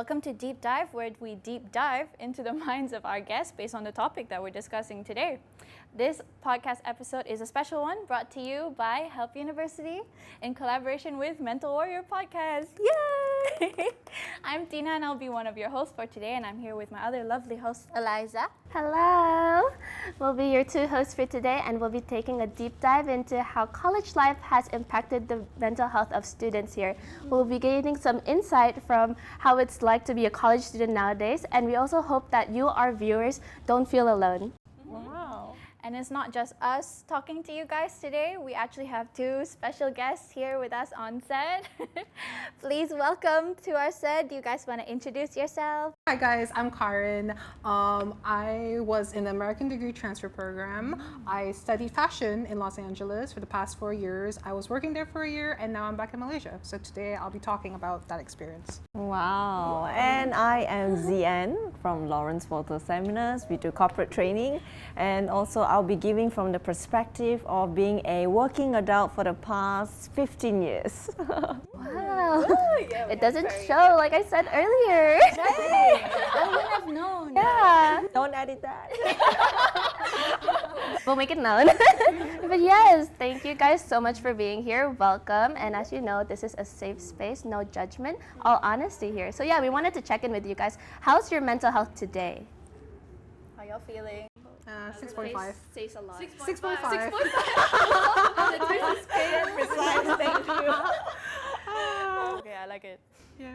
Welcome to Deep Dive, where we deep dive into the minds of our guests based on the topic that we're discussing today. This podcast episode is a special one brought to you by Help University in collaboration with Mental Warrior Podcast. Yay! I'm Tina and I'll be one of your hosts for today, and I'm here with my other lovely host, Eliza. Hello! We'll be your two hosts for today, and we'll be taking a deep dive into how college life has impacted the mental health of students here. We'll be gaining some insight from how it's like to be a college student nowadays, and we also hope that you, our viewers, don't feel alone. Wow. And it's not just us talking to you guys today. We actually have two special guests here with us on set. Please welcome to our set. Do you guys want to introduce yourself? Hi guys, I'm Karen. I was in the American Degree Transfer Program. I studied fashion in Los Angeles for the past 4 years. I was working there for a year and now I'm back in Malaysia. So today I'll be talking about that experience. Wow. And I am Zian from Lawrence Photo Seminars. We do corporate training, and also I'll be giving from the perspective of being a working adult for the past 15 years. Wow! Yeah, It doesn't show, like I said earlier. I wouldn't have known. Yeah, Don't edit that. we'll make it known. But yes, thank you guys so much for being here. Welcome. And as you know, this is a safe space, no judgment, all honesty here. So yeah, we wanted to check in with you guys. How's your mental health today? How y'all feeling? 6.5. Says a lot. 6.5. Thank you. Okay, I like it. Yeah.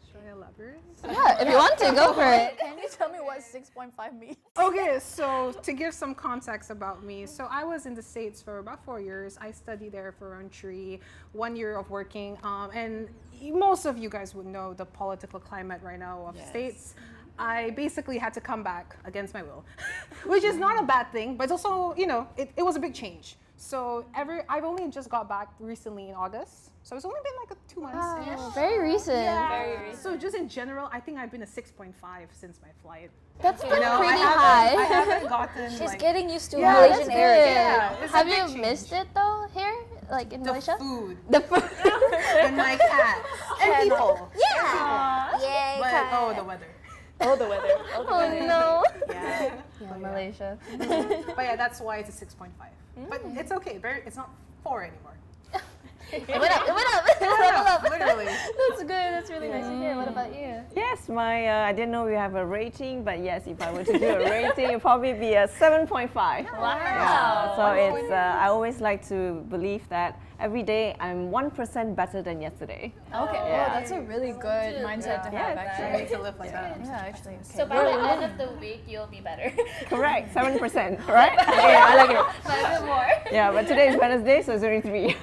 Should I elaborate? Yeah, if you want to, go for it. Can you tell me what 6.5 means? Okay, so to give some context about me, so I was in the States for about 4 years. I studied there for around 1 year of working, and most of you guys would know the political climate right now of the States. I basically had to come back against my will, which is not a bad thing, but also, you know, it was a big change. So I've only just got back recently in August, so it's only been like 2 months. Oh, very recent. Very recent. So just in general, I think I've been a 6.5 since my flight. That's You pretty know, I high. haven't gotten She's like getting used to Yeah, Malaysian that's area. good. Yeah, it's a Have big you change. missed it though here, like in the Malaysia? food The food. and my cats and people. Yay, But Kai. the weather. Oh, the weather. Oh no. Yeah. Yeah, Malaysia. But yeah, that's why it's a 6.5. But it's okay. It's not 4 anymore. It went up. It went up. Level up, literally. That's good. That's really nice to hear. What about you? Yes, I didn't know we have a rating, but yes, if I were to do a rating, it'd probably be a 7.5. Wow. Yeah, so it's, I always like to believe that every day I'm 1% better than yesterday. Okay, Yeah. oh, that's a really good mindset to have, I actually. need to live like that. Yeah, actually. Okay. So by the end of the week, you'll be better. Correct, 7%, right? Okay, I like it. But a bit more. Yeah, but today is Wednesday, so it's only 3.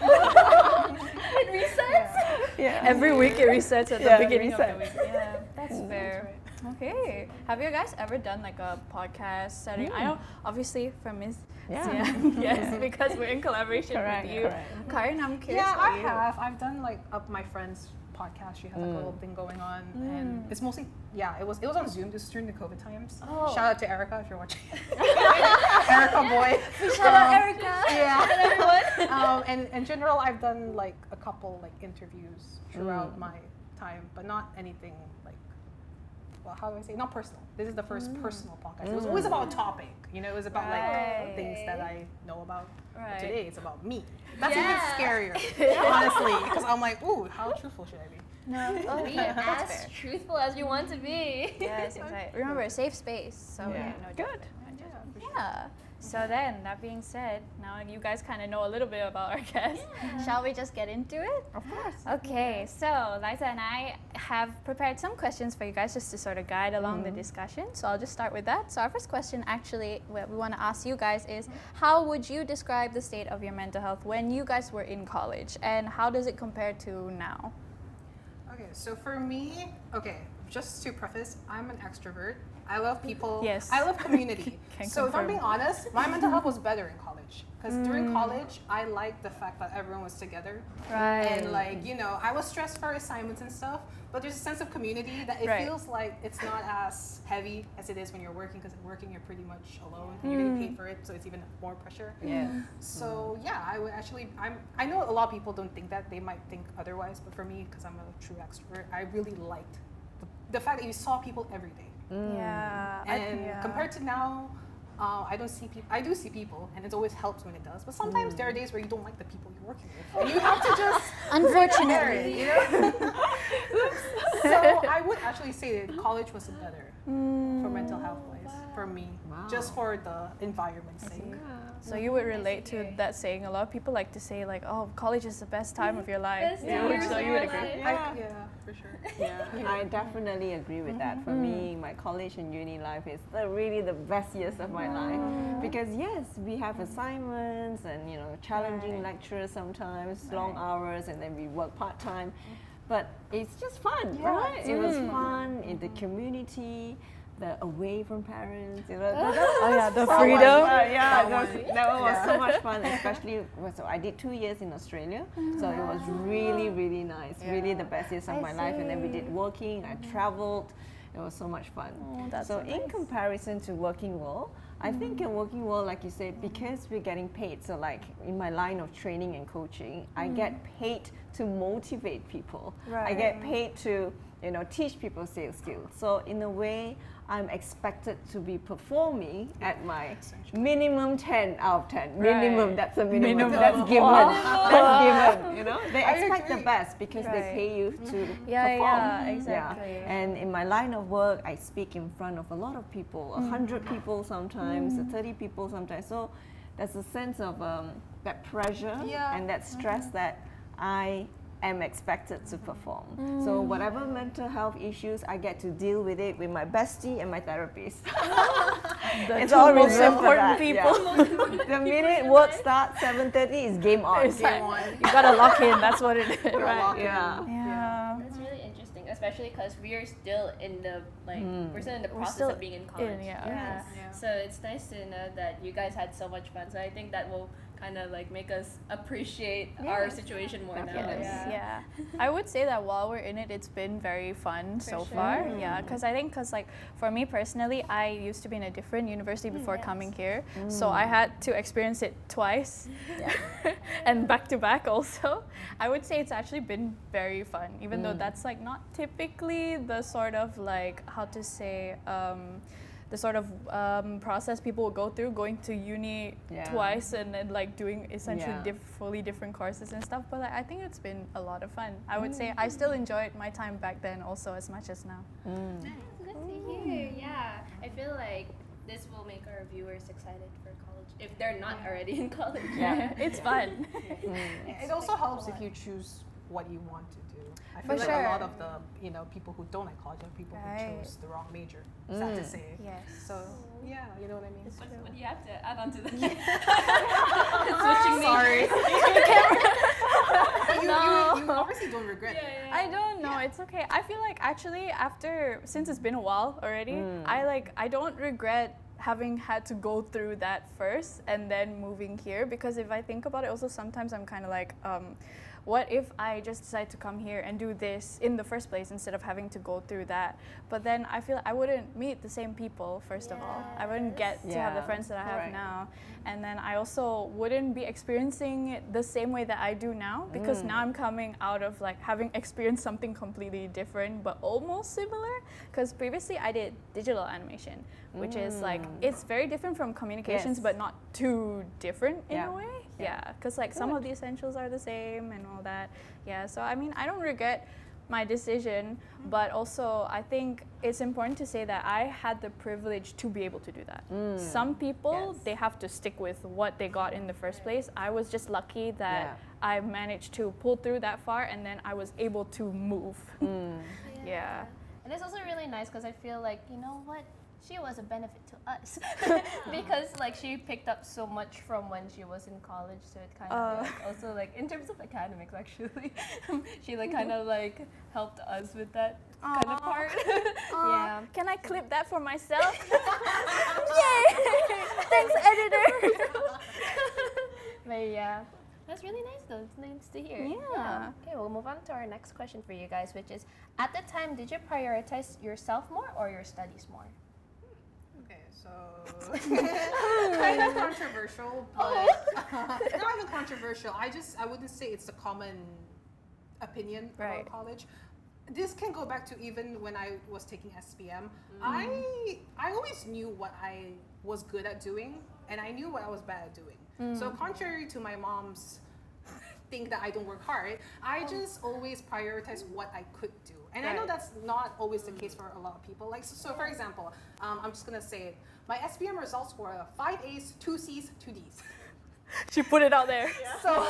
It resets. Yeah. Every week it resets at the Yeah, beginning of the reset. week. Yeah, that's fair. Okay. Have you guys ever done like a podcast setting? I know, obviously, from Miss Yeah. Zian, yes, because we're in collaboration Correct, with you. correct. Karen, I'm curious. Yeah, about I you. have. I've done like my friend's podcast. She has like a little thing going on, and it's mostly it was on Zoom. This is during the COVID times. Oh. Shout out to Erica if you're watching. Erica boy. Shout out Erica. Yeah. Everyone. And in general, I've done like a couple like interviews throughout my time, but not anything like, well, how do I say? Not personal. This is the first personal podcast. It was always about a topic. You know, it was about Right. like things that I know about. Right. But today it's about me. That's Yeah. even scarier, honestly, because I'm like, ooh, how truthful should I be? No. Be as truthful as you want to be. Yes, exactly. Remember, a safe space. So Yeah. no Good. judgment. Yeah. So then, that being said, now you guys kind of know a little bit about our guest. Shall we just get into it? Of course. Okay, so Liza and I have prepared some questions for you guys just to sort of guide along the discussion. So I'll just start with that. So our first question, actually, what we want to ask you guys is, how would you describe the state of your mental health when you guys were in college, and how does it compare to now? Okay, so for me, just to preface, I'm an extrovert. I love people. Yes. I love community. Can So if I'm confirm. being honest, my mental health was better in college. Because during college, I liked the fact that everyone was together. Right. And like, you know, I was stressed for assignments and stuff, but there's a sense of community that it Right. feels like it's not as heavy as it is when you're working, because working you're pretty much alone and you're getting paid for it, so it's even more pressure. Yeah. So yeah, I would actually, I know a lot of people don't think that, they might think otherwise, but for me, because I'm a true extrovert, I really liked the fact that you saw people every day. Yeah. And compared to now, I don't see people. I do see people, and it always helps when it does. But sometimes there are days where you don't like the people you're working with, and you have to just Unfortunately. you know? So I would actually say that college was better for mental health wise for me, just for the environment's sake. So you would relate to that saying. A lot of people like to say like, "Oh, college is the best time of your life." Best years So of you would your agree. life. Yeah, for sure. Yeah, I definitely agree with that. For me, my college and uni life is really the best years of my life because yes, we have assignments and challenging lectures sometimes, long hours, and then we work part time. But it's just fun, right? It was fun in the community, the away from parents. The freedom. That one was so much fun, especially so I did 2 years in Australia, so it was really, really nice, really the best years of my life. And then we did working, I traveled, it was so much fun. So in comparison to working world, I think in working world, like you said, because we're getting paid, so like in my line of training and coaching, I get paid to motivate people. I get paid to teach people sales skills. So in a way, I'm expected to be performing at my minimum 10 out of 10. Minimum, that's a minimum. That's given. That's given. They expect the best because they pay you to perform. Yeah, exactly. And in my line of work, I speak in front of a lot of people, 100 people sometimes, 30 people sometimes. So there's a sense of that pressure and that stress that I am expected to perform. So whatever mental health issues, I get to deal with it with my bestie and my therapist. It's all most reserved for important that, people. The minute work starts, 7:30 is game on. You gotta lock in. That's what it is, right? Yeah. That's really interesting, especially because we are still in the we're still in the process still of being in college. yeah. So it's nice to know that you guys had so much fun. So I think that will kind of make us appreciate our situation more now. Yeah. I would say that while we're in it, it's been very fun so far. Yeah, because for me personally, I used to be in a different university before coming here, so I had to experience it twice, and back to back also. I would say it's actually been very fun, even though that's not typically the sort of how to say. The sort of process people will go through going to uni twice and then doing essentially fully different courses and stuff. But I think it's been a lot of fun. I would say I still enjoyed my time back then also as much as now. Nice, good to hear. Yeah, I feel like this will make our viewers excited for college if they're not already in college. Yeah, it's fun. It also helps if you choose what you want to do. I feel For like a sure. lot of the people who don't like college are people who chose the wrong major. Sad to say. Yes. So yeah, you know what I mean. What do you have to add on to that? Sorry. Switching you obviously don't regret it. I don't know. It's okay. I feel like actually since it's been a while already, I don't regret having had to go through that first and then moving here, because if I think about it also sometimes I'm kind of what if I just decide to come here and do this in the first place instead of having to go through that? But then I feel I wouldn't meet the same people, first of all. I wouldn't get to have the friends that I have now. And then I also wouldn't be experiencing it the same way that I do now, because now I'm coming out of having experienced something completely different but almost similar. Because previously I did digital animation, which is it's very different from communications but not too different in a way. Yeah, because some of the essentials are the same and all that. Yeah, so I mean, I don't regret my decision, but also I think it's important to say that I had the privilege to be able to do that. Some people, they have to stick with what they got in the first place. I was just lucky that I managed to pull through that far, and then I was able to move. Yeah. And it's also really nice because I feel like, you know what? She was a benefit to us because she picked up so much from when she was in college, so it kind of also in terms of academics actually she kind of helped us with that kind of part. Yeah. Can I clip that for myself? Yay! Thanks, editor. But yeah, that's really nice though. It's nice to hear. Yeah. Okay, we'll move on to our next question for you guys, which is, at the time, did you prioritize yourself more or your studies more? Okay, so kind of controversial, but not even controversial. I wouldn't say it's a common opinion about college. this can go back to even when I was taking SPM. I always knew what I was good at doing, and I knew what I was bad at doing. So contrary to my mom's think that I don't work hard, I just always prioritize what I could do. And I know that's not always the case for a lot of people. Like, so for example, I'm just gonna say it. My SPM results were 5 A's, 2 C's, 2 D's. She put it out there. So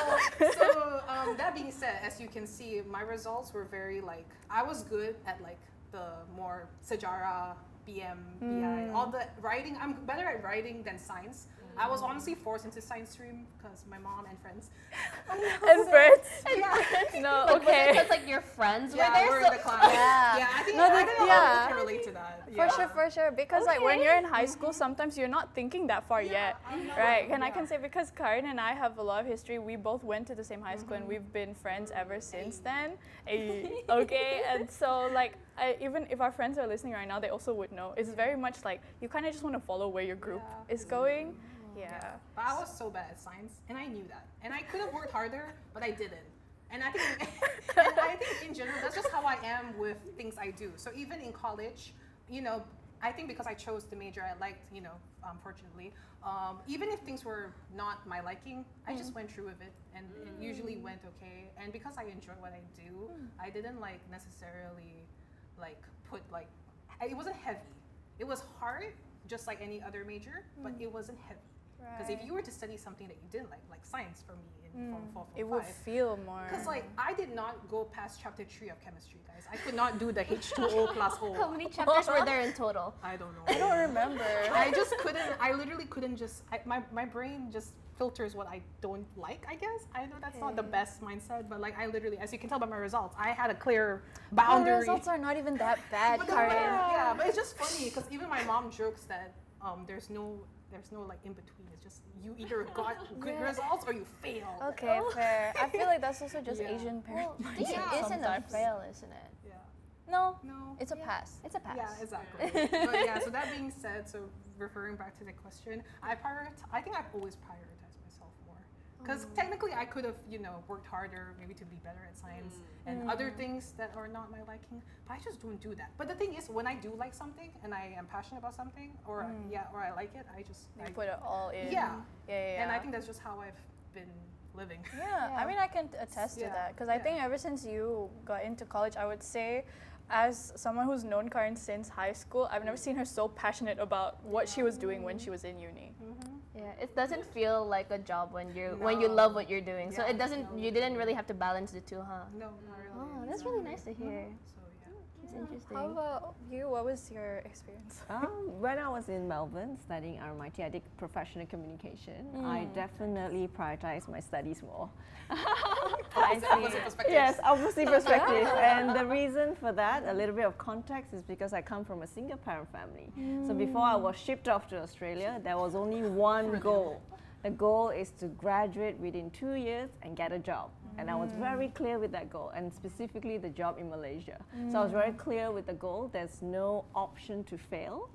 that being said, as you can see, my results were very like, I was good at like the more Sejarah, BM, BI, all the writing. I'm better at writing than science. I was honestly forced into science stream because my mom and friends. And friends. Yeah. No, Like, was it okay. because like your friends were Yeah, there? we're So- in the class. Yeah. I think No, I that- think a lot of yeah. people can relate to that. For sure. Because like when you're in high school, sometimes you're not thinking that far yet, right? And I can say because Karin and I have a lot of history. We both went to the same high school, and we've been friends ever since then. Okay, and so like even if our friends are listening right now, they also would know. It's very much like you kind of just want to follow where your group is going. Yeah. But I was so bad at science, and I knew that. And I could have worked harder, but I didn't. And I think, in general, that's just how I am with things I do. So even in college, you know, I think because I chose the major I liked, you know, fortunately, even if things were not my liking, I just went through with it, and it usually went okay. And because I enjoy what I do, I didn't like necessarily like put like, it wasn't heavy. It was hard, just like any other major, but it wasn't heavy. Because if you were to study something that you didn't like science for me in Form 4, Form 5, It would feel more. because like I did not go past chapter 3 of chemistry, guys. I could not do the H2O plus O. How many chapters were there in total? I don't know. I don't remember. I just couldn't. I literally couldn't just. My brain just filters what I don't like. I guess I know that's not the best mindset, but like I literally, as you can tell by my results, I had a clear Our boundary. results are not even that bad, But Karin. yeah, but it's just funny because even my mom jokes that there's no like in between. It's just you either got good results or you fail. Okay, fair. I feel like that's also just Yeah. Asian parent Well, mindset D isn't a sometimes. fail, isn't it? Yeah. No, No. it's a pass. It's a pass. Yeah, exactly. But yeah, so that being said, so referring back to the question, I think I've always prioritized myself more. Because technically I could have, you know, worked harder maybe to be better at science and other things that are not my liking, but I just don't do that. But the thing is, when I do like something and I am passionate about something or or I like it, I just You put it all in. yeah. Yeah. And I think that's just how I've been living. Yeah, I mean, I can attest to Yeah, that because I think ever since you got into college, I would say, as someone who's known Karin since high school, I've never seen her so passionate about what she was doing when she was in uni. Yeah, it doesn't feel like a job when you No. love what you're doing. So Yeah, it doesn't. no. You didn't really have to balance the two, huh? No, not really. Oh, that's really nice to hear. So yeah. It's interesting. How about you? What was your experience? When I was in Melbourne studying RMIT, I did professional communication. I definitely prioritized my studies more. Opposite perspectives. Yes, opposite perspective. And the reason for that, a little bit of context, is because I come from a single parent family. So before I was shipped off to Australia, there was only one goal. The goal is to graduate within 2 years and get a job. And I was very clear with that goal, and specifically the job in Malaysia. So I was very clear with the goal. There's no option to fail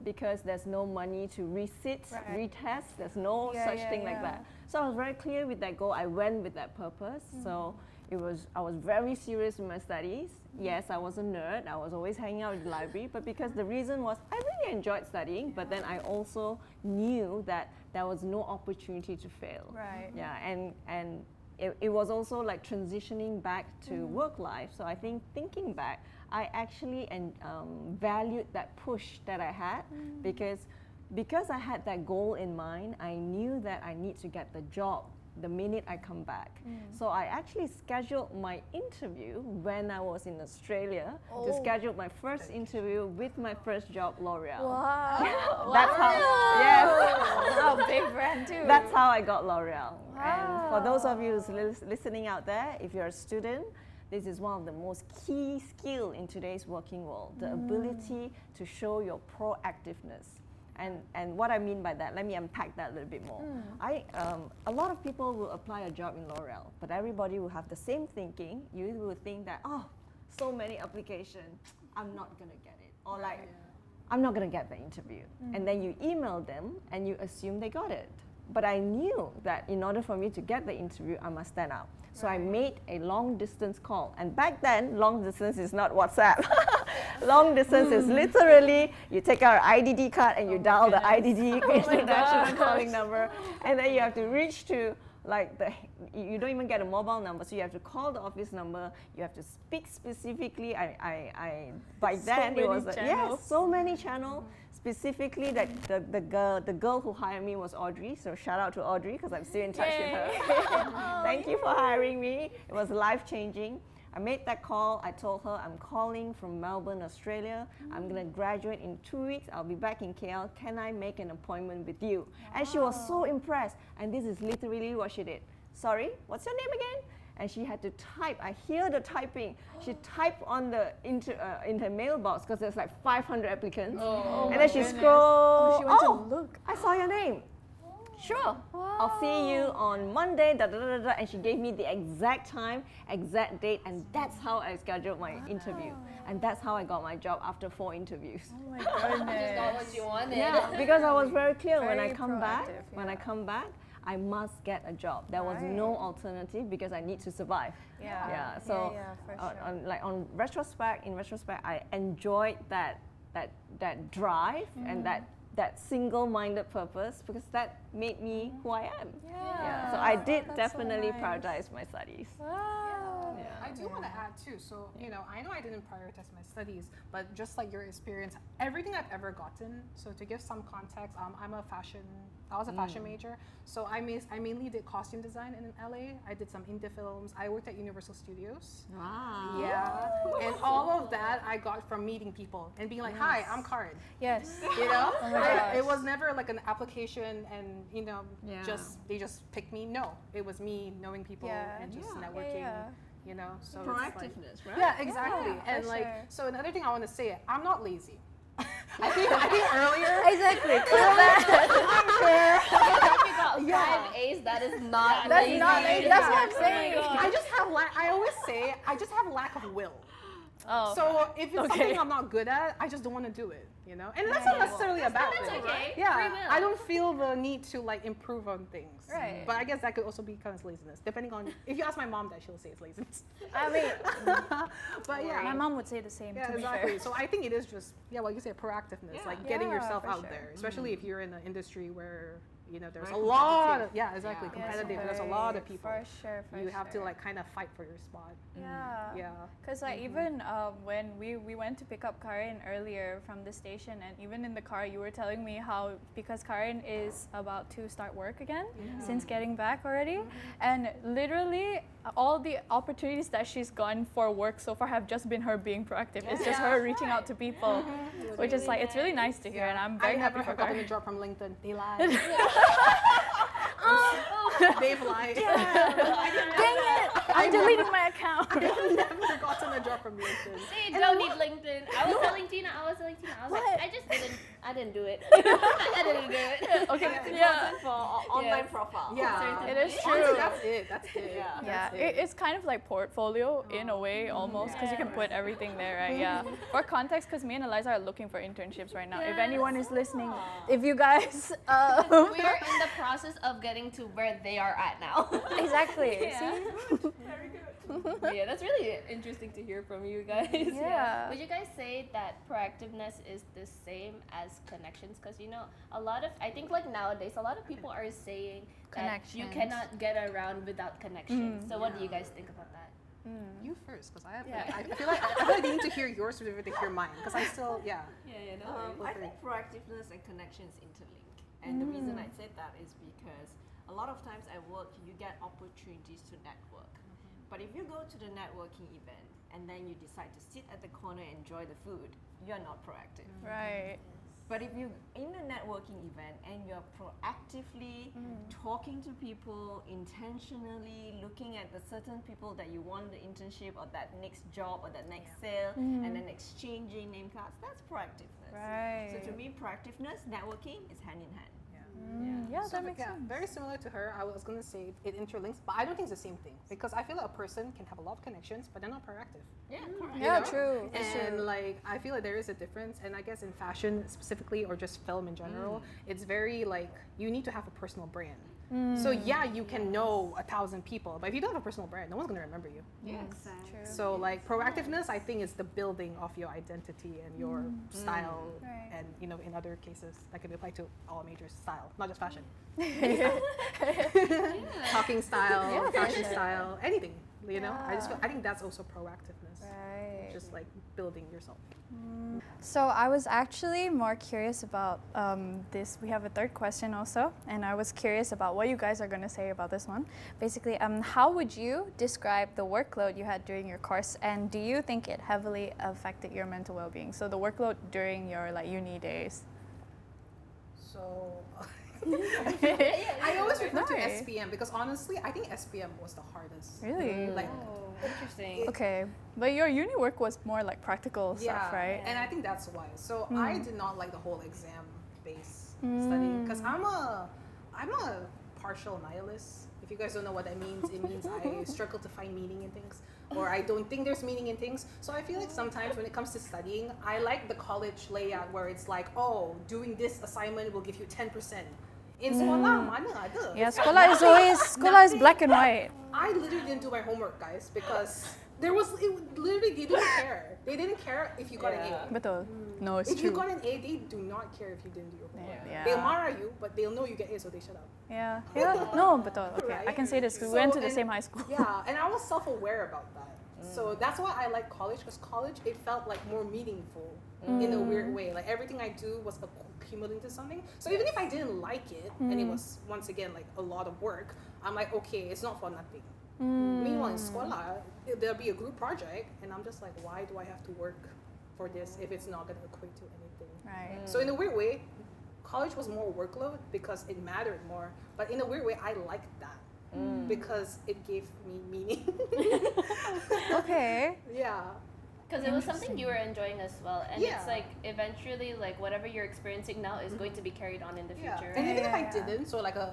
because there's no money to resit, retest. There's no such thing like that. So I was very clear with that goal. I went with that purpose. So I was very serious in my studies. Yes, I was a nerd. I was always hanging out in the library, but because the reason was I really enjoyed studying, but then I also knew that there was no opportunity to fail. Right. Yeah, and it was also like transitioning back to work life. So I think thinking back, I actually valued that push that I had because I had that goal in mind. I knew that I need to get the job the minute I come back. So I actually scheduled my interview when I was in Australia to schedule my first interview with my first job, L'Oreal. Wow. That's how. Yes. Wow, big brand too. That's how I got L'Oreal. And for those of you who's listening out there, if you're a student, this is one of the most key skill in today's working world, the ability to show your proactiveness. And what I mean by that, let me unpack that a little bit more. A lot of people will apply a job in L'Oreal, but everybody will have the same thinking. You will think that, oh, so many applications, I'm not gonna get it. Or like, I'm not gonna get the interview. And then you email them and you assume they got it. But I knew that in order for me to get the interview, I must stand out. So I made a long distance call. And back then, long distance is not WhatsApp. Long distance is literally you take out an IDD card and you dial the IDD international calling number. And then you have to reach to like you don't even get a mobile number, so you have to call the office number. You have to speak specifically. By then it was so many channels. Specifically, that the girl who hired me was Audrey. So shout out to Audrey because I'm still in touch with her. Thank you for hiring me. It was life changing. I made that call. I told her I'm calling from Melbourne, Australia. I'm gonna graduate in 2 weeks. I'll be back in KL. Can I make an appointment with you? And she was so impressed. And this is literally what she did. Sorry, what's your name again? And she had to type. I hear the typing. She typed on the in her mailbox because there's like 500 applicants. And then she scrolled. She went to look. I saw your name. Sure. I'll see you on Monday. And she gave me the exact time, exact date, and that's how I scheduled my interview. And that's how I got my job after 4 interviews. Oh my goodness. Just got what you wanted. Yeah, because I was very clear when I Very come back. proactive, When I come back, I must get a job. There was no alternative because I need to survive. Yeah. So, for sure. in retrospect, I enjoyed that drive and that single-minded purpose because that made me who I am. So I did That's so definitely nice. prioritize my studies. Wow. I do want to add too. So, you know, I know I didn't prioritize my studies, but just like your experience, everything I've ever gotten. So, to give some context, I was a fashion major. So, I mainly did costume design in LA. I did some indie films. I worked at Universal Studios. Wow. Yeah. And all of that I got from meeting people and being like, hi, I'm Karin. Yes. You know? Oh my gosh. It was never like an application and, you know, Yeah. they just picked me. No, it was me knowing people and just networking. You know, so it's like, Proactiveness, right? yeah, exactly. Yeah, and for like, sure. so another thing I want to say, I'm not lazy. I think earlier. Exactly. If you got 5 A's, that is not That's lazy. not lazy. That's what I'm saying. I just have I always say I just have lack of will. Oh. So if it's something I'm not good at, I just don't want to do it. You know, and that's not necessarily a bad That's thing. okay. Yeah, Free will. I don't feel the need to like improve on things. Right. But I guess that could also be kind of laziness, depending on if you ask my mom, that she'll say it's laziness. I mean, But yeah, my mom would say the same. yeah, to be exactly. fair. So I think it is just like you said, proactiveness, like getting Yeah, yourself for out sure. there, especially if you're in an industry where you know there's Very a lot of competitive. competitive. There's a lot of people. For sure. You have to like kind of fight for your spot. Yeah. Yeah. Because like even when we went to pick up Karin earlier from the station, and even in the car, you were telling me how because Karin is about to start work again since getting back already, and literally all the opportunities that she's gotten for work so far have just been her being proactive. It's just her reaching out to people, which is like it's really nice to hear, and I'm very I happy never for have gotten Karin. a job from LinkedIn. They lied. They've lied. Dang it! I'm deleting my account. I've never gotten a job from LinkedIn. See, don't need LinkedIn. I was telling Tina, I was like, I didn't do it. I didn't do it. Okay. It's Yeah. important for online profile. Yeah, It is Honestly, true. that's it. That's it. Yeah. Yeah, it's kind of like portfolio in a way almost because you can put everything there, right? Yeah. For context, because me and Eliza are looking for internships right now. If anyone is listening, if you guys, We are in the process of getting to where they are at now. exactly. See? Yeah, that's really interesting to hear from you guys. Yeah. Would you guys say that proactiveness is the same as connections? Because I think like nowadays, a lot of people are saying that you Connections. cannot get around without connections. So what do you guys think about that? You first, because I feel like I need to hear yours before to hear mine, because I still Yeah, I think proactiveness and connections interlink. And the reason I said that is because a lot of times at work, you get opportunities to network. But if you go to the networking event and then you decide to sit at the corner and enjoy the food, you're not proactive. Right. But if you're in a networking event and you're proactively talking to people, intentionally looking at the certain people that you want the internship or that next job or that next sale, and then exchanging name cards, that's proactiveness. Right. So to me, proactiveness, networking is hand in hand. Yeah, So, that makes sense. very similar to her. I was gonna say it interlinks, but I don't think it's the same thing because I feel like a person can have a lot of connections, but they're not proactive. Yeah, correct. You Yeah, know? true. It's And true. like I feel like there is a difference, and I guess in fashion specifically, or just film in general, it's very like you need to have a personal brand. So yeah, you can know 1,000 people, but if you don't have a personal brand, no one's gonna remember you. Yes. True. So like proactiveness, I think, is the building of your identity and your style, Right. and in other cases that can be applied to all major style, not just fashion. Talking style, fashion style, anything. I think that's also proactiveness. Right. Just like building yourself. So I was actually more curious about this. We have a third question also, and I was curious about what you guys are going to say about this one. Basically, how would you describe the workload you had during your course, and do you think it heavily affected your mental well-being? So the workload during your uni days. So I always refer to Nice. SPM because honestly, I think SPM was the hardest. Really? Like, Oh, interesting. Okay, but your uni work was more like practical stuff, right? And I think that's why. So I did not like the whole exam-based studying because I'm a partial nihilist. If you guys don't know what that means, it means I struggle to find meaning in things, or I don't think there's meaning in things. So I feel like sometimes when it comes to studying, I like the college layout where it's like, oh, doing this assignment will give you 10%. In sekolah, mana ada? Yeah, sekolah is always Nothing. black and white. I literally didn't do my homework, guys, because literally they didn't care. They didn't care if you got an A. Betul. No, it's If true. you got an A, they do not care if you didn't do your homework. Yeah. They'll marah you, but they'll know you get A, so they shut up. Yeah. No, betul. Okay, I Right? can say this. We So, went to the and- same high school. Yeah, and I was self-aware about that. So that's why I like college, because college, it felt like more meaningful in a weird way. Like everything I do was accumulating to something. So even if I didn't like it, and it was, once again, like a lot of work, I'm like, okay, it's not for nothing. Meanwhile, in sekolah, there'll be a group project, and I'm just like, why do I have to work for this if it's not going to equate to anything? Right. So in a weird way, college was more workload because it mattered more. But in a weird way, I liked that because it gave me meaning. Okay. Yeah. Because it was something you were enjoying as well, and Yeah. it's like eventually, like whatever you're experiencing now is going to be carried on in the Yeah. future. And right? even if I Yeah. didn't, so like a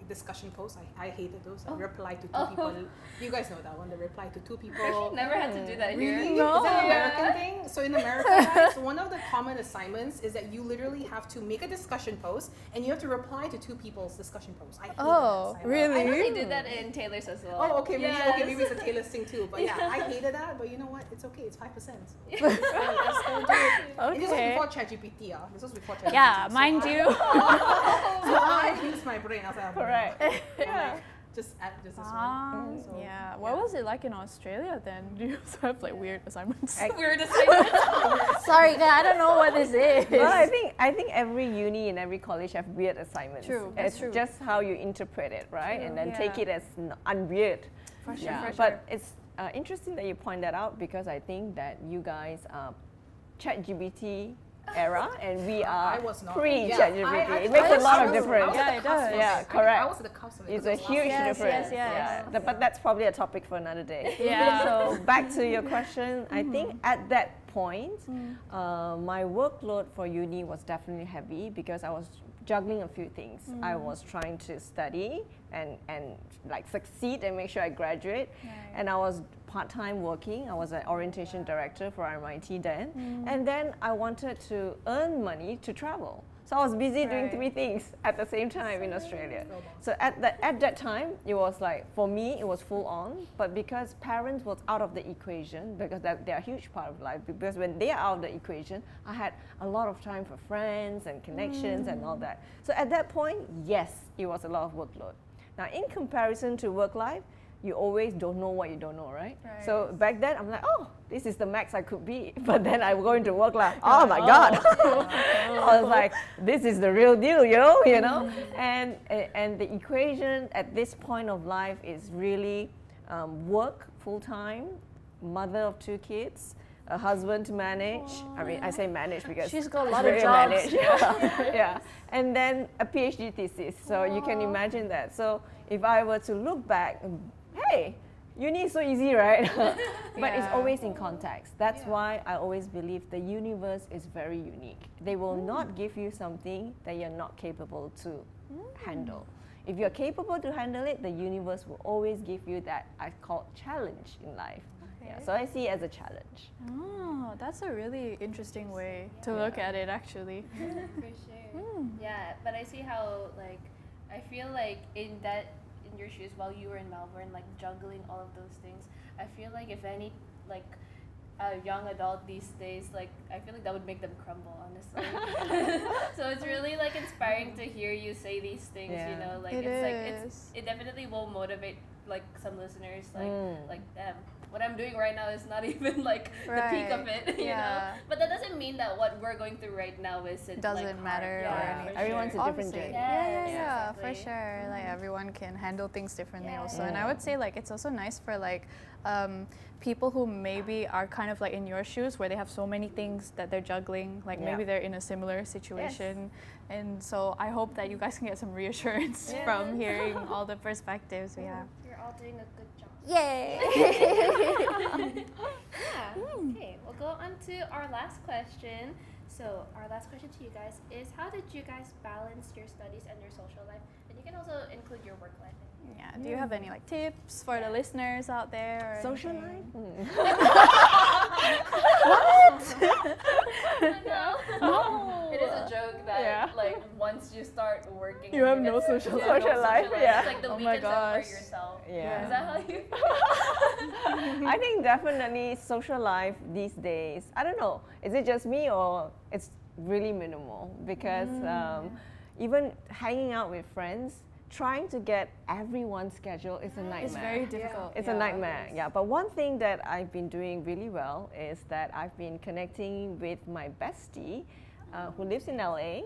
discussion post, I hated those. I replied to two Oh. people. You guys know that one. The reply to two people. Never had to do that Really? here. Is that an American thing? So in America, guys, one of the common assignments is that you literally have to make a discussion post and you have to reply to two people's discussion posts. I hate Oh, that assignment. really? I know they did that in Taylor's as well. Oh, okay, maybe Yes. maybe it's a Taylor thing too. But yeah, I hated that. But you know what? It's okay. It's 5%. Just go do it. And this was Okay. before ChatGPT. This was before ChatGPT. Yeah, So mind you. So I used my brain. I was like, Correct. yeah. Just add this one. So, Yeah. What was it like in Australia then? Do you also have like weird assignments? Weird assignment. Sorry, guys, I don't know what this is. Well, I think every uni and every college have weird assignments. True, that's It's true. just how you interpret it, right? And then take Yeah. it as unweird. For sure, Yeah, for but sure. it's interesting that you point that out because I think that you guys are ChatGPT era and we are I was not. pre-ChatGPT. I it makes a lot of was- difference. I was Yeah, at it the cusp does. of Yeah, it. correct. I was at the cusp of it. It's because a last huge year- Yes, difference. yes, yes. Yeah, but that's probably a topic for another day. Yeah. So back to your question, I think at that point, my workload for uni was definitely heavy because I was juggling a few things. I was trying to study and like succeed and make sure I graduate, and I was part-time working. I was an orientation director for RMIT then, and then I wanted to earn money to travel. So I was busy doing Right. 3 things at the same time in Australia. So at that time, it was like, for me, it was full on. But because parents was out of the equation, because they're a huge part of life, because when they are out of the equation, I had a lot of time for friends and connections and all that. So at that point, yes, it was a lot of workload. Now, in comparison to work life, you always don't know what you don't know, right? So back then, I'm like, oh, this is the max I could be. But then I go into work life, oh my God. I was like, this is the real deal, you know? And the equation at this point of life is really work full-time, mother of 2 kids, a husband to manage. I mean, I say manage because She's got a lot it's of very jobs. managed. Yeah. And then a PhD thesis. So you can imagine that. So if I were to look back, hey, uni is so easy, right? But it's Yeah. always in context. That's why I always believe the universe is very unique. They will not give you something that you're not capable to handle. If you're capable to handle it, the universe will always give you that I call challenge in life. Yeah, so I see it as a challenge. Oh, that's a really interesting way to look at it, actually. For sure. Yeah, but I see how like I feel like in your shoes while you were in Melbourne, like juggling all of those things. I feel like if any like a young adult these days, like I feel like that would make them crumble, honestly. So it's really like inspiring to hear you say these things. You know, like it definitely will motivate like some listeners, like them. What I'm doing right now is not even like the peak of it, you know. But that doesn't mean that what we're going through right now isn't doesn't like, matter. hard. Or Yeah, anything. Everyone's a different Obviously. journey. Yeah, for exactly. sure. Like everyone can handle things differently also. And I Yeah. would say like it's also nice for like people who maybe are kind of like in your shoes where they have so many things that they're juggling, like maybe they're in a similar situation. And so I hope that you guys can get some reassurance from hearing all the perspectives we have. You're all doing a good job. Yay! Yeah. Okay, we'll go on to our last question. So our last question to you guys is, how did you guys balance your studies and your social life? And you can also include your work life. Yeah. Do you have any like tips for the listeners out there? Or Social anything? No. It is a joke that like once you start working, You have get no to- social yeah, life. no life, yeah. It's like the Oh my weekends are gosh. for yourself. Yeah. Is that how you? I think definitely social life these days, I don't know, is it just me or it's really minimal? Because even hanging out with friends, trying to get everyone's schedule is a nightmare. It's very difficult. It's a nightmare, yeah. But one thing that I've been doing really well is that I've been connecting with my bestie who lives in LA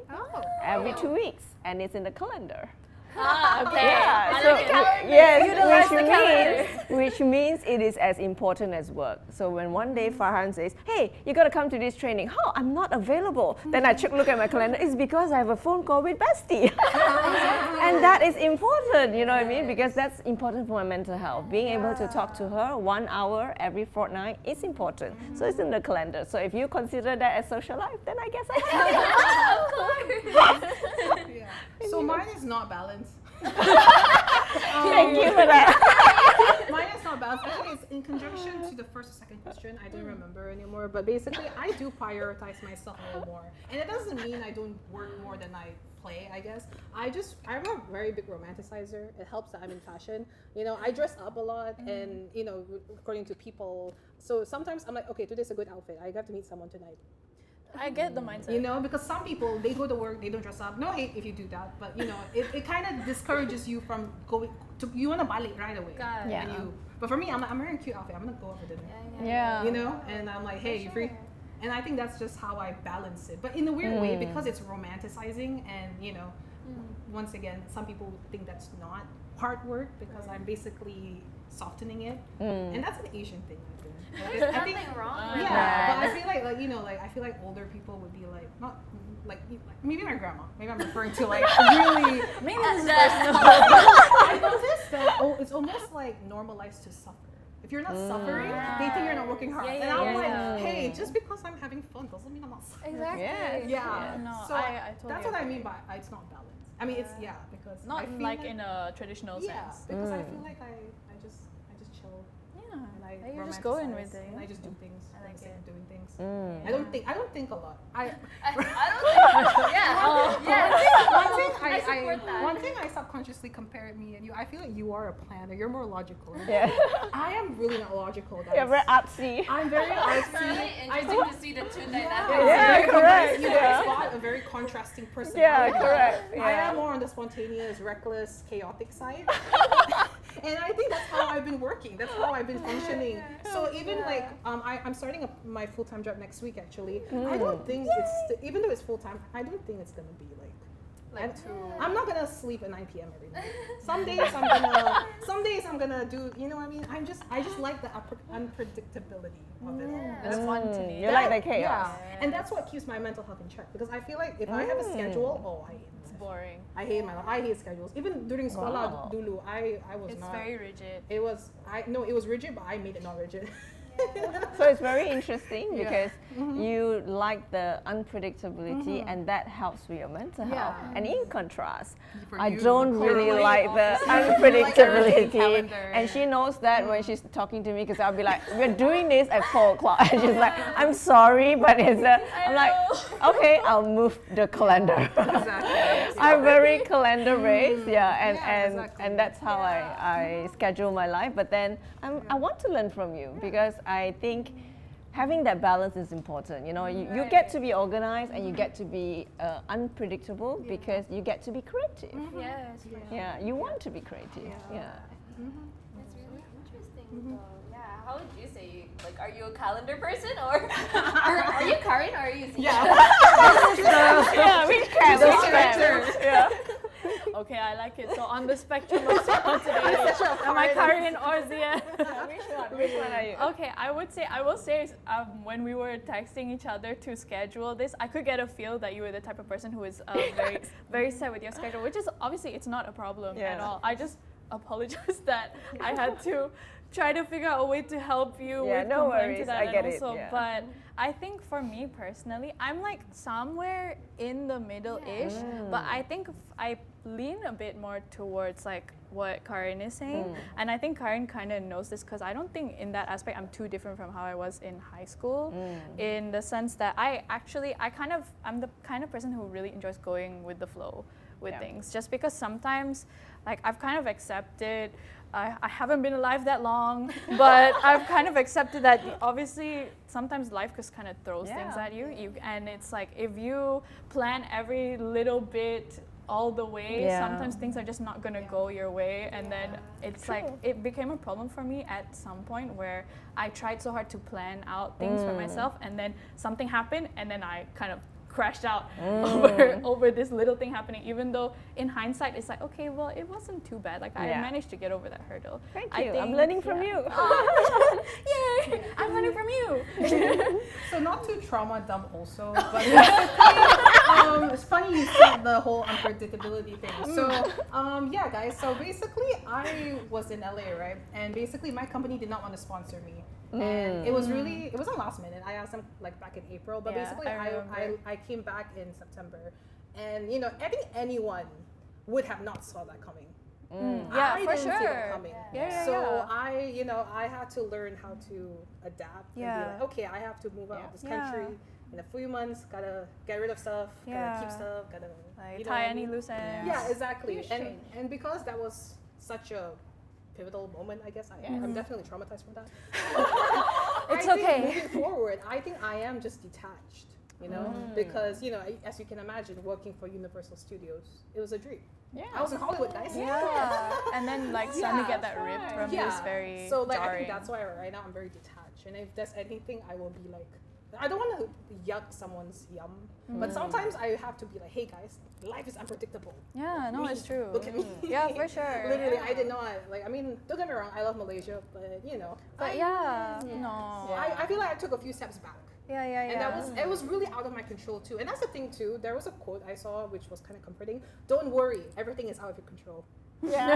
every 2 weeks, and it's in the calendar. Okay. Yeah, I so like the calendar. yes, which means it is as important as work. So when one day Farhan says, "Hey, you got to come to this training," "Oh, I'm not available." Then I look at my calendar. It's because I have a phone call with bestie, and that is important. You know what I mean? Because that's important for my mental health. Being able to talk to her 1 hour every fortnight is important. So it's in the calendar. So if you consider that as social life, then I guess I can. So mine is not balanced. Thank you for that. Mine is not balanced. Actually, it's in conjunction to the first or second question. I don't remember anymore. But basically, I do prioritize myself a little more. And it doesn't mean I don't work more than I play, I guess. I'm a very big romanticizer. It helps that I'm in fashion. You know, I dress up a lot and, you know, according to people. So sometimes I'm like, okay, today's a good outfit. I have to meet someone tonight. I get the mindset. You know, because some people, they go to work, they don't dress up. No hate if you do that, but you know, it kind of discourages you from going to, you want to buy it right away. Yeah. But for me, I'm wearing a cute outfit. I'm going to go out for dinner. Yeah. You know, and I'm like, hey, you free? And I think that's just how I balance it. But in a weird way, because it's romanticizing and, you know, once again, some people think that's not hard work because I'm basically softening it. And that's an Asian thing, I think. There's nothing wrong with Yeah, that. but I feel like you know, like I feel like older people would be like, not like maybe my grandma. Maybe I'm referring to like really. Maybe this is personal. I noticed that it's almost like normalized to suffer. If you're not suffering, they think you're not working hard. And I'm like, hey, just because I'm having fun doesn't mean I'm not suffering. Exactly. Yeah. No, So I totally that's what I agree. mean by it's not balanced. I mean, it's because Not I feel like in a traditional yeah, sense. because I feel like I just chill. Yeah. And I You're just going with romanticize, it. and I just do things. I like instead it. of doing things. I don't think a lot. I don't think. I support that. One thing I subconsciously compare me and you. I feel like you are a planner. You're more logical. Yeah. I am really not logical, guys. You're very artsy. I'm very It's artsy. really interesting to see the two dynamics. Yeah, correct. You guys got a very contrasting Yeah, personality. correct. I Yeah. am more on the spontaneous, reckless, chaotic side. And I think that's how I've been working. That's how I've been functioning. So even like I'm starting my full-time job next week actually. I don't think even though it's full-time, I don't think it's gonna be like And Like I'm not gonna sleep at 9 p.m. every night. Some days I'm gonna do, you know what I mean? I just like the unpredictability of it all. the spontaneity. You like the chaos. Yeah. And that's what keeps my mental health in check, because I feel like if I have a schedule, I hate It's it. boring. I hate my life. I hate schedules. Even during sekolah dulu, I was It's not. very rigid. It was it was rigid, but I made it not rigid. So it's very interesting Yeah. because you like the unpredictability and that helps with your mental health. And in contrast, For I you, don't really complete like the opposite. unpredictability. calendar. And she knows that when she's talking to me, because I'll be like, we're doing this at 4 o'clock. And she's like, I'm sorry, but it's I'm like, okay, I'll move the calendar. Exactly. I'm very calendar based, exactly. and that's how I schedule my life. But then I want to learn from you because I think having that balance is important. You know, you get to be organized and you get to be unpredictable because you get to be creative. Yes. for sure. Yeah, you want to be creative. Yeah. That's really interesting. Though. Yeah. How would you say? Like, are you a calendar person or are you Karin or are you Zia? Yeah, which kind of spectrum. Yeah. Okay, I like it. So on the spectrum of spontaneity, am I Karin or Zia? Which one are you? Okay, I will say when we were texting each other to schedule this, I could get a feel that you were the type of person who is very, very set with your schedule, which is obviously it's not a problem at Yeah. all. I just apologize that I had to try to figure out a way to help you Yeah, with no complying worries, to that. I get and it, also, yeah. but I think for me personally, I'm like somewhere in the middle-ish, but I think I lean a bit more towards like what Karin is saying, and I think Karin kind of knows this because I don't think in that aspect I'm too different from how I was in high school, in the sense that I'm the kind of person who really enjoys going with the flow with things, just because sometimes like I've kind of accepted. I haven't been alive that long, but I've kind of accepted that obviously sometimes life just kind of throws things at you. And it's like if you plan every little bit all the way, sometimes things are just not gonna go your way. And then it's like it became a problem for me at some point where I tried so hard to plan out things for myself, and then something happened, and then I kind of crashed out over this little thing happening, even though in hindsight it's like, okay, well, it wasn't too bad. Like I managed to get over that hurdle. Thank I you. think, I'm learning from you. Yay! I'm learning from you. So not to trauma dump also, but basically, it's funny you said the whole unpredictability thing. So yeah, guys. So basically, I was in LA, right? And basically, my company did not want to sponsor me. And it was a last minute. I asked them like back in April, but basically I came back in September, and you know, I think anyone would have not saw that coming. Yeah, I for didn't see that sure. coming. Yeah, So I had to learn how to adapt and be Yeah. like, okay, I have to move out of this country in a few months. Gotta get rid of stuff. Gotta keep stuff. Gotta Like you know tie what I any mean? loose ends. Yeah, exactly. And because that was such a pivotal moment, I guess I'm definitely traumatized from that. It's I think okay. moving forward, I think I am just detached, you know, because you know, as you can imagine, working for Universal Studios, it was a dream. Yeah. I was in Hollywood, guys. Yeah. And then like suddenly get that rip from Yeah. this very So like I jarring. think that's why right now I'm very detached, and if there's anything, I will be like, I don't want to yuck someone's yum, but sometimes I have to be like, hey guys, life is unpredictable. Yeah, no, it's true. Look at me. Yeah, for sure. Literally, I did not like. I mean, don't get me wrong, I love Malaysia, but you know, But no. I feel like I took a few steps back. Yeah. And it was really out of my control too. And that's the thing too. There was a quote I saw which was kind of comforting. Don't worry, everything is out of your control. Yeah.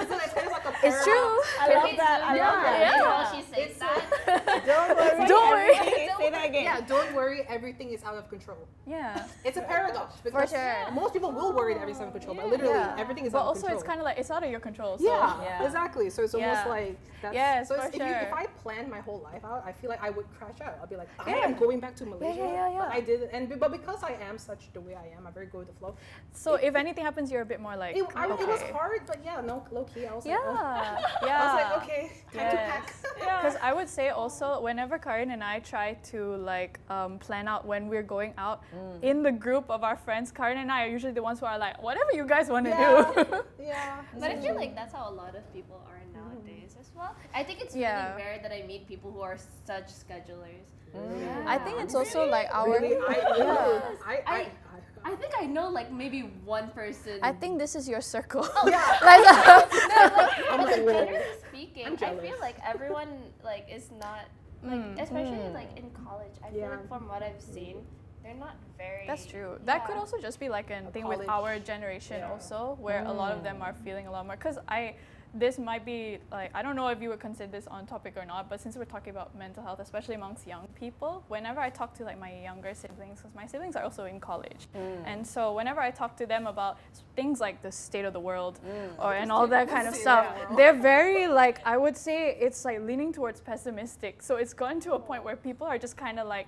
Isn't it kind of like a It's true. I love that. I love that. Yeah. She says that. Don't worry. Don't worry. everything- Say that again. Yeah, don't worry, everything is out of control. Yeah. It's a paradox because sure. most people will worry that everything's out of control, but literally everything is But out of also control. it's kind of like it's out of your control. So Yeah, exactly. So it's almost Yeah. like that's, Yes, so for if sure. if I plan my whole life out, I feel like I would crash out. I'll be like, I am going back to Malaysia. yeah. But I did, but because I am such the way I am, I'm very good with the flow. So if anything happens, you're a bit more like It was okay. hard, but yeah, no, low key. I was Yeah, like, oh. yeah. I was like, okay, time to pack. Because I would say also, whenever Karin and I try to like plan out when we're going out in the group of our friends, Karin and I are usually the ones who are like, whatever you guys want to do. Yeah. But I feel like that's how a lot of people are nowadays as well. I think it's Yeah. really rare that I meet people who are such schedulers. I think it's also like our Really, I know like maybe one person. I think this is your circle. But generally speaking, I feel like everyone like is not like, especially like in college. I feel like from what I've seen, they're not very. That's true. That could also just be like a thing with college. our generation also, where a lot of them are feeling a lot more. Because this might be like, I don't know if you would consider this on topic or not, but since we're talking about mental health, especially amongst young people, whenever I talk to like my younger siblings, because my siblings are also in college, and so whenever I talk to them about things like the state of the world and all that kind of stuff, they're very like, I would say it's like leaning towards pessimistic. So it's gotten to a point where people are just kind of like,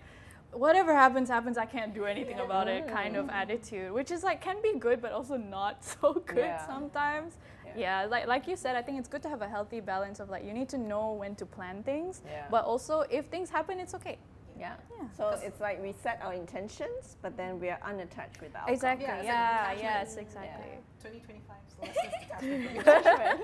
whatever happens, happens, I can't do anything about it kind of attitude, which is like, can be good, but also not so good sometimes. Yeah, like you said, I think it's good to have a healthy balance of like, you need to know when to plan things, but also if things happen, it's okay. Yeah. So it's like we set our intentions, but then we are unattached with our Exactly. Yeah, Yes, exactly. 2025 detachment.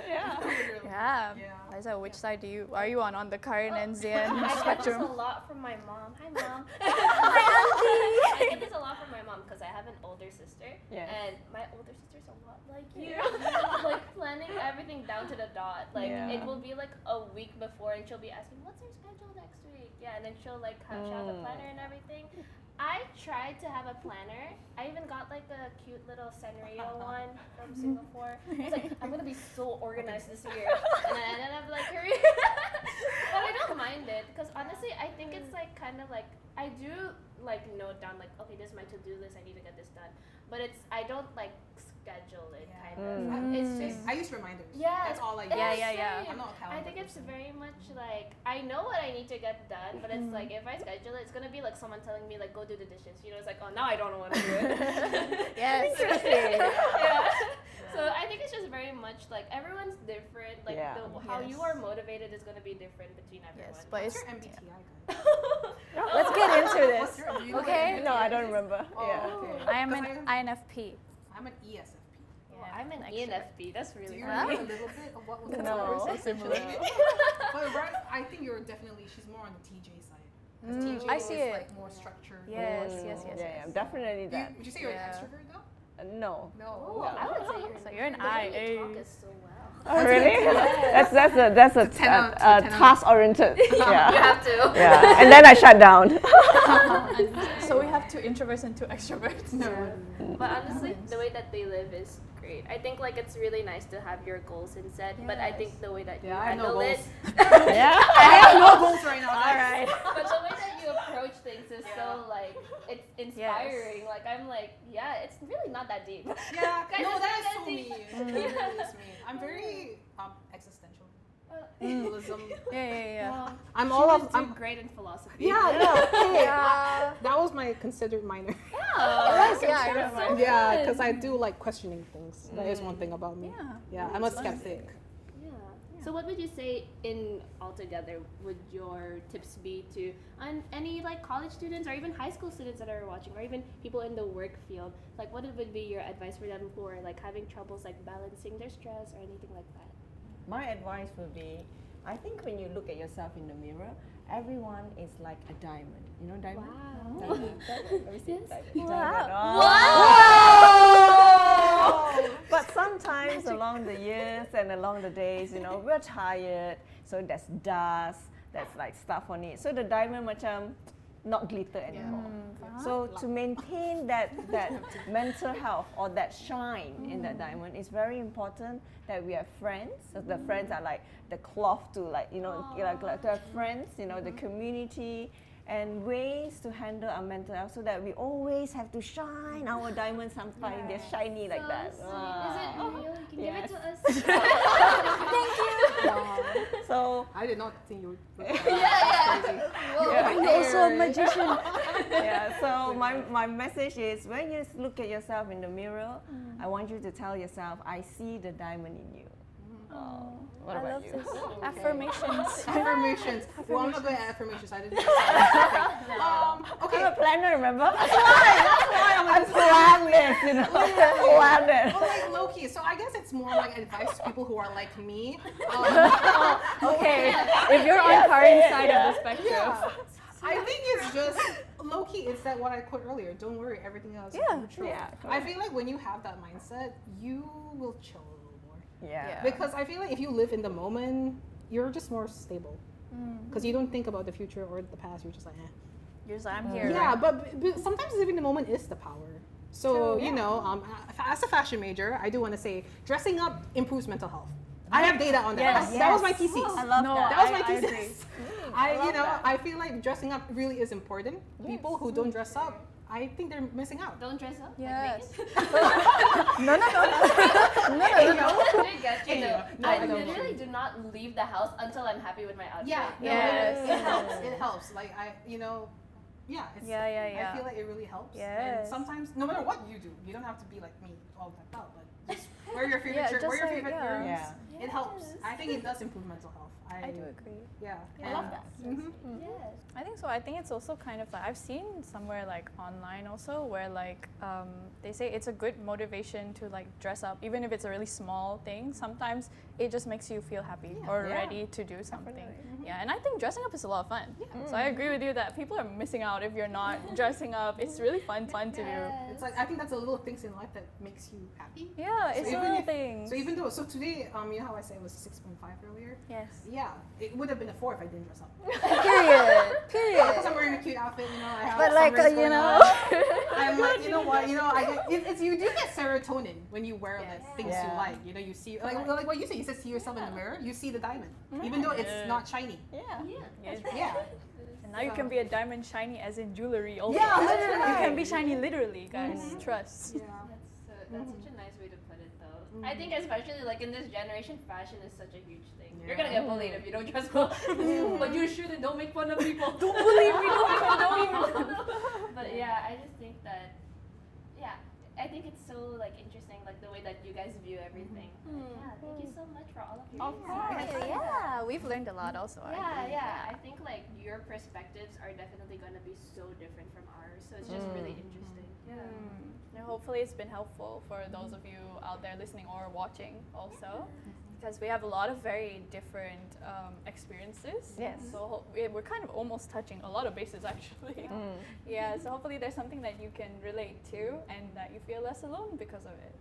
Yeah. Liza, which side are you on the Karen and Zian I get this spectrum? a lot from my mom. Hi, mom. I get this a lot from my mom because I have an older sister, and my older sister's a lot like you, like planning everything down to the dot. Like it will be like a week before, and she'll be asking, "What's our schedule next week?" Yeah, and then she'll like have a planner and everything. I tried to have a planner. I even got like a cute little Sanrio one from Singapore. I was like, I'm gonna be so organized this year, and I ended up like, but I don't mind it because honestly, I think it's like kind of like I do like note down like, okay, this is my to-do list. I need to get this done, but I don't like schedule it kind of. It's just I use reminders. That's all I use. Yeah. I'm not a calendar I think it's person. very much like I know what I need to get done, but it's like if I schedule it, it's gonna be like someone telling me like go do the dishes. You know, it's like, oh, now I don't know what to do it. Yes. So I think it's just very much like everyone's different. Like how you are motivated is gonna be different between everyone. Yes, but What's it's your MBTI, guys? let's get into this. Okay. No, I don't remember. Okay. I am an INFP. I'm an ESFP. Well, I'm an ENFP. That's Do really you fun. remember a little bit of what was the No. so similar. But right, I think she's more on the TJ side. 'Cause TJ I see is it. like more structured. Yes. Yeah, definitely that. Would you say you're an extrovert though? No. No. I would say you're. So you're an the way I. you talk is so well. Oh, really? That's a 10 out of 10. task oriented. Yeah. You have to. Yeah. And then I shut down. So we have two introverts and two extroverts. No. But honestly, the way that they live is great. I think like it's really nice to have your goals in set, but I think the way that you I have no handle it, goals. Yeah. I have no goals right now. All right. but the way that you approach things is so like it's inspiring. Like I'm like, yeah, it's really not that deep. Yeah. Guys, No, it's that not is that so me. deep. It really is me. I'm very existential. Realism. Yeah. I'm all of. I'm great in philosophy. Yeah. No. Hey, Yeah. that was my considered minor. I remember. Yeah, because I do like questioning things. That is one thing about me. Yeah. Yeah, I'm a skeptic. Yeah. So what would you say in altogether would your tips be to any like college students or even high school students that are watching or even people in the work field? Like what would be your advice for them who are like having troubles like balancing their stress or anything like that? My advice would be, I think when you look at yourself in the mirror, everyone is like a diamond. You know diamond? Wow. Diamond. Let me see. Yes. Diamond. Wow. Wow. But sometimes along the years and along the days, we're tired. So there's dust, there's like stuff on it. So the diamond macam not glitter anymore. So to maintain that mental health or that shine in that diamond, it's very important that we have friends. So the friends are like the cloth to like to have friends, the community and ways to handle our mental health so that we always have to shine our diamonds sometimes. They're shiny like that. Is it real? You can give it to us. So I did not think you would. You're also a magician. So my message is when you look at yourself in the mirror, I want you to tell yourself, I see the diamond in you. What I about love you? this. Affirmations. Affirmations. Well, I'm not good at affirmations. I didn't. Okay. I'm a planner, remember? That's why I'm planless, planless. Well, like low key. So I guess it's more like advice to people who are like me. Okay. If you're on Karen's side of the spectrum. I think it's just low key. It's that what I quote earlier. Don't worry, everything else is under control. Yeah, I feel like when you have that mindset, you will chill a little more. Yeah. Because I feel like if you live in the moment, you're just more stable. Because you don't think about the future or the past. You're just like, eh. You're just like, I'm here. Yeah, right? but sometimes living the moment is the power. So, you know, as a fashion major, I do want to say dressing up improves mental health. I have data on that. Yes, That was my yes. thesis. I love that. That was my I agree. thesis. I feel like dressing up really is important. People who don't dress up, I think they're missing out. Don't dress up. Yes. Like No. I get you. Anyway, no, I I don't literally do not leave the house until I'm happy with my outfit. Yeah, no, Yes. it helps. It helps. Like it's, Yeah. I feel like it really helps. Yes. And sometimes, no matter what you do, you don't have to be like me all decked out, but just wear your favorite shirt, just wear your like, favorite yeah. earrings. Yeah. It helps. I think it does improve mental health. I do agree. Yeah. I love that. Mhm. I think so. I think it's also kind of like I've seen somewhere like online also where like they say it's a good motivation to like dress up, even if it's a really small thing. Sometimes it just makes you feel happy or Yeah. ready to do something. Yeah, and I think dressing up is a lot of fun. So I agree with you that people are missing out if you're not dressing up. It's really fun to do. It's like I think that's the little things in life that makes you happy. Yeah, it's the even little if- things. So even though today, you know how I said it was 6.5 earlier? Yes. Yeah, it would have been a 4 if I didn't dress up. Period. Because I'm wearing a cute outfit, you know. I have But like sunburns you going know. on. I'm like, you know what, I get, it's you do get serotonin when you wear like things you Yeah. like. You know, you see like what you say. You said see yourself in the mirror. You see the diamond, even though it's not shiny. Yeah. Yes. Yeah. And now you can be a diamond shiny as in jewelry also. Yeah, You can be literally. shiny literally, guys. Trust. Yeah. That's such a nice way to put it, though. I think especially like in this generation, fashion is such a huge thing. You're gonna get bullied if you don't dress well, but you shouldn't. Don't make fun of people. Don't bully me. Don't. But yeah, I just think that, yeah, I think it's so like interesting, like the way that you guys view everything. Yeah, thank you so much for all of your insights. Yeah, we've learned a lot also. Yeah. I think like your perspectives are definitely gonna be so different from ours, so it's just really interesting. Yeah. And hopefully it's been helpful for those of you out there listening or watching also, because we have a lot of very different experiences. Yes. So we're kind of almost touching a lot of bases actually. Yeah. So hopefully there's something that you can relate to and that you feel less alone because of it.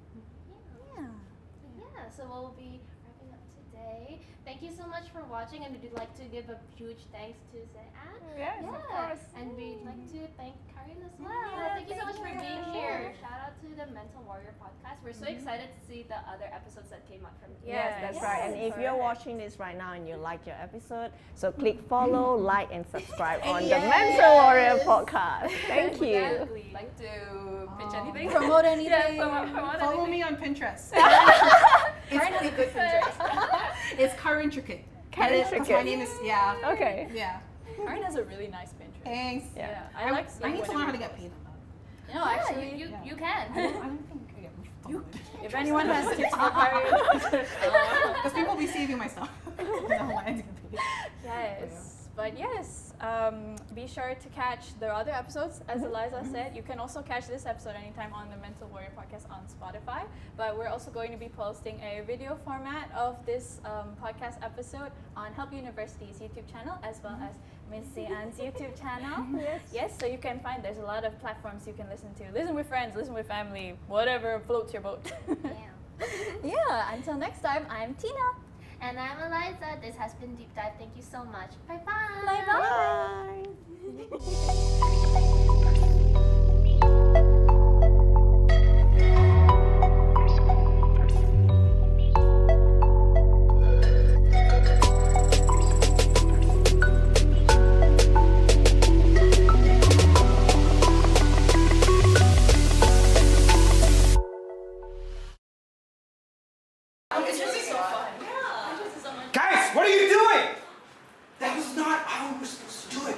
Yeah, so we'll be wrapping up today. Thank you so much for watching, and we'd like to give a huge thanks to Zayan. Yes, of course. And we'd like to thank Karin as well. Thank you so much for being here. Shout out to the Mental Warrior podcast. We're so excited to see the other episodes that came out from you. Yes, that's right. And if you're Correct. watching this right now and you like your episode, so click follow, like, and subscribe on the Mental Warrior podcast. Thank you. Exactly. Like to pitch anything? Promote anything. Yeah, promote Follow anything. me on Pinterest. Karin has a good Pinterest. It's Karin Intricate. Karin Because my Intricate. name is Okay. yeah. Karin has a really nice Pinterest. Thanks. Yeah. I like I seeing need to whatever learn how to you get paid on that. No, Yeah, actually, you can. I don't think I get much. if anyone has tips for Karin, Because people will be saving my stuff. No, I didn't pay. yes. But yes, be sure to catch the other episodes. As Eliza said, you can also catch this episode anytime on the Mental Warrior podcast on Spotify. But we're also going to be posting a video format of this podcast episode on Help University's YouTube channel, as well as Miss Zian's YouTube channel. Yes, so you can find there's a lot of platforms you can listen to. Listen with friends, listen with family, whatever floats your boat. Yeah, until next time, I'm Tina. And I'm Eliza. This has been Deep Dive. Thank you so much. Bye-bye. Bye-bye. Guys, what are you doing? That was not how we were supposed to do it.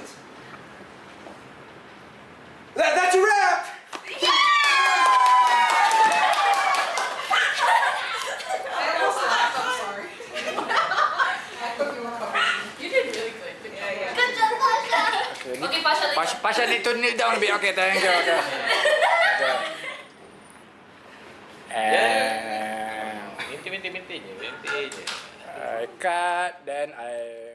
That's a wrap! Okay, Pasha. Pasha need to kneel down a bit. Okay, thank you. Okay. Binti je. Cut, then I